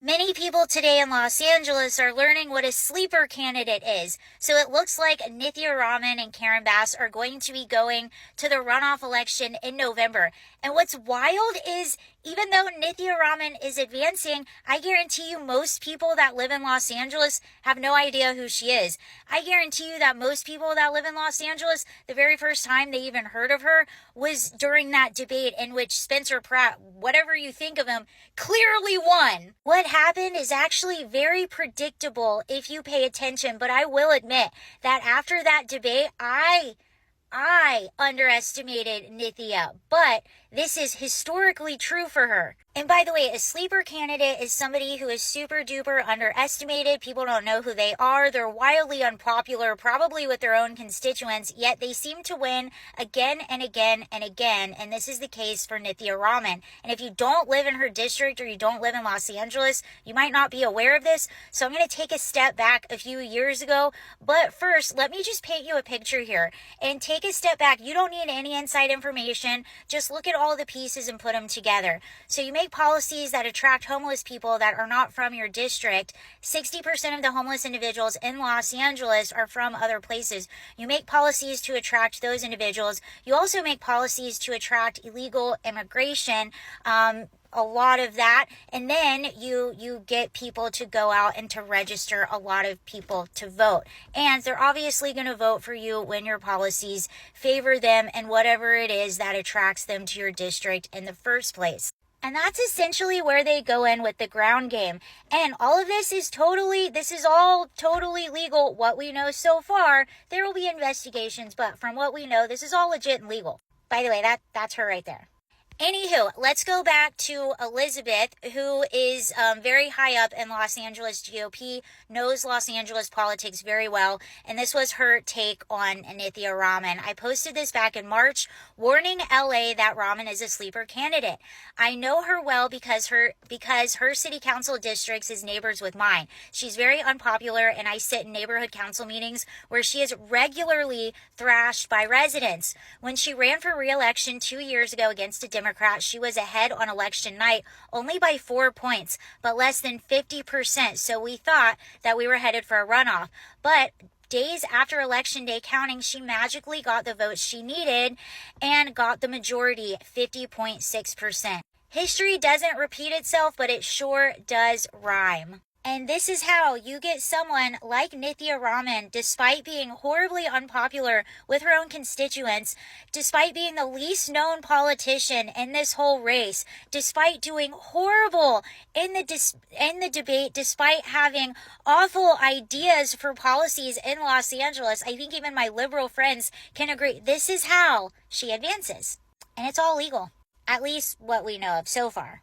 Many people today in Los Angeles are learning what a sleeper candidate is. So it looks like Nithya Raman and Karen Bass are going to be going to the runoff election in November. And what's wild is even though Nithya Raman is advancing, I guarantee you most people that live in Los Angeles have no idea who she is. I guarantee you that most people that live in Los Angeles, the very first time they even heard of her was during that debate in which Spencer Pratt, whatever you think of him, clearly won. What happened is actually very predictable if you pay attention, but I will admit that after that debate, I underestimated Nithya, but this is historically true for her. And by the way, a sleeper candidate is somebody who is super duper underestimated. People don't know who they are. They're wildly unpopular, probably with their own constituents, yet they seem to win again and again and again. And this is the case for Nithya Raman. And if you don't live in her district or you don't live in Los Angeles, you might not be aware of this. So I'm going to take a step back a few years ago. But first, let me just paint you a picture here and take a step back. You don't need any inside information. Just look at all the pieces and put them together. So you make policies that attract homeless people that are not from your district. 60% of the homeless individuals in Los Angeles are from other places. You make policies to attract those individuals. You also make policies to attract illegal immigration, a lot of that, and then you get people to go out and to register a lot of people to vote. And they're obviously going to vote for you when your policies favor them and whatever it is that attracts them to your district in the first place. And that's essentially where they go in with the ground game. And all of this is all totally legal. What we know so far, there will be investigations, but from what we know, this is all legit and legal. By the way, that's her right there. Anywho, let's go back to Elizabeth, who is very high up in Los Angeles GOP, knows Los Angeles politics very well, and this was her take on Nithya Raman. I posted this back in March, warning LA that Raman is a sleeper candidate. I know her well because her city council districts is neighbors with mine. She's very unpopular, and I sit in neighborhood council meetings where she is regularly thrashed by residents. When she ran for re-election 2 years ago against a Democrat, she was ahead on election night only by 4 points, but less than 50%. So we thought that we were headed for a runoff. But days after election day counting, she magically got the votes she needed and got the majority, 50.6%. History doesn't repeat itself, but it sure does rhyme. And this is how you get someone like Nithya Raman, despite being horribly unpopular with her own constituents, despite being the least known politician in this whole race, despite doing horrible in the debate, despite having awful ideas for policies in Los Angeles. I think even my liberal friends can agree. This is how she advances. And it's all legal, at least what we know of so far.